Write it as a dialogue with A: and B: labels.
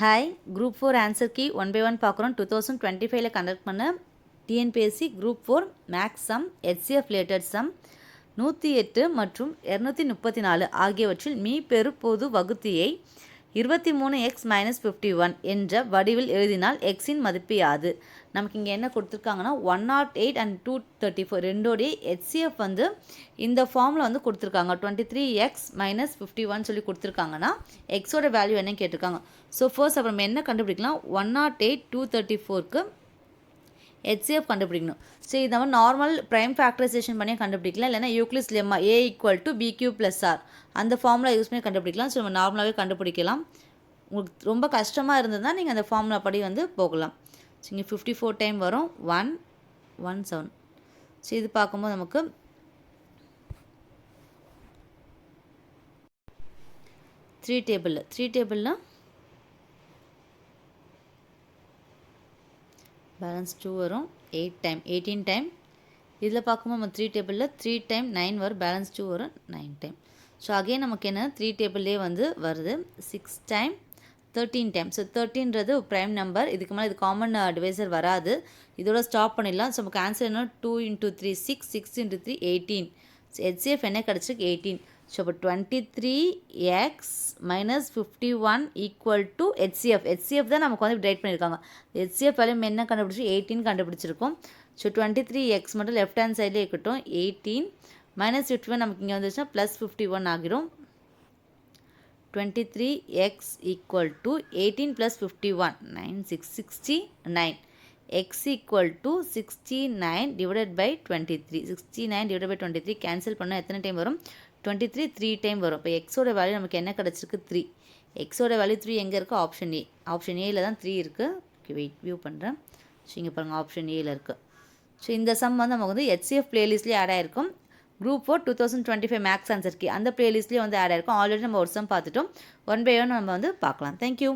A: Hi group 4 answer key 1 by 1 பார்க்குறோம். 2025 conduct பண்ண TNPSC group 4 maths sum HCF related sum 108 மற்றும் 234 ஆகியவற்றில் மீப்பெரு பொது வகுத்தியை 23x - 51 என்ற வடிவில் எழுதினால் எக்ஸின் மதிப்பு யாது? நமக்கு இங்கே என்ன கொடுத்துருக்காங்கன்னா 108 அண்ட் 234 ரெண்டோடைய ஹெச்சிஎஃப் வந்து இந்த ஃபார்மில் வந்து கொடுத்துருக்காங்க. 23x - 51 சொல்லி கொடுத்துருக்காங்கன்னா எக்ஸோட வேல்யூ என்னன்னு கேட்டிருக்காங்க. ஸோ ஃபர்ஸ்ட் அப்புறம் என்ன கண்டுபிடிக்கலாம், 108 234க்கு ஹெச்சிஎஃப் கண்டுபிடிக்கணும். ஸோ இதை நம்ம நார்மல் ப்ரைம் ஃபேக்டரைசேஷன் பண்ணி கண்டுபிடிக்கலாம், இல்லைனா Euclid's lemma A = BQ + R அந்த ஃபார்முலா யூஸ் பண்ணி கண்டுபிடிக்கலாம். ஸோ நம்ம நார்மலாகவே கண்டுபிடிக்கலாம். உங்களுக்கு ரொம்ப கஷ்டமாக இருந்ததுன்னா நீங்கள் அந்த ஃபார்முலா படி வந்து போகலாம். ஸோ இங்கே 54 டைம் வரும் 117. ஸோ இது பார்க்கும்போது நமக்கு த்ரீ டேபிளில் பேலன்ஸ் 2 வரும் 18 டைம். இதில் பார்க்கும்போது நம்ம 3 டேபிளில் 3 டைம் 9 வரும், பேலன்ஸ் 2 வரும் 9 டைம். ஸோ அகைன் நமக்கு என்ன 3 டேபிள்லேயே வந்து வருது 6 டைம் 13 டைம். ஸோ 13ன்றது ப்ரைம் நம்பர், இதுக்கு மேலே இது காமன் டிவைசர் வராது, இதோட ஸ்டாப் பண்ணிடலாம். ஸோ நமக்கு ஆன்சர் என்ன 2 × 3 6, 6 × 3 18. ஸோ ஹெச்சிஎஃப் என்ன கிடச்சிருக்கு 18. ஸோ அப்போ 23x - 51 = ஹெச்சிஎஃப் தான் நமக்கு வந்து ரைட் பண்ணியிருக்காங்க. ஹெச்சிஎஃப் வேல்யூ என்ன கண்டுபிடிச்சி 18 கண்டுபிடிச்சிருக்கோம். ஸோ 23x மட்டும் லெஃப்ட் ஹேண்ட் சைட்லேயே இருக்கட்டும், 18 - 51 நமக்கு இங்கே வந்துச்சுன்னா +51 ஆகிரும். 23x = 18 + 51 69. x = 69 / 23. 69 / 23 கேன்சல் பண்ணால் எத்தனை டைம் வரும் 23 3 டைம் வரும். இப்போ எக்ஸோட வேல்யூ நமக்கு என்ன கிடச்சிருக்கு 3. எக்ஸோட வேல்யூ 3 எங்கே இருக்குது ஆப்ஷன் ஏயில் தான் 3 இருக்குது. ஓகே வெயிட் வியூ பண்ணுறேன். ஸோ இங்கே பாருங்கள் ஆப்ஷன் ஏயில் இருக்குது. ஸோ இந்த சம் வந்து நமக்கு வந்து ஹெச்சிஎஃப் பிளேலிஸ்ட்லேயே ஆட் ஆகிருக்கும். குரூப் 4 2025 மேக்ஸ் ஆன்சர் கீ அந்த பிளேலிஸ்ட்லேயே வந்து ஆட் ஆகிருக்கும். ஆல்ரெடி நம்ம ஒரு சம் பார்த்துட்டோம். 1 by 1 நம்ம வந்து பார்க்கலாம். தேங்க்யூ.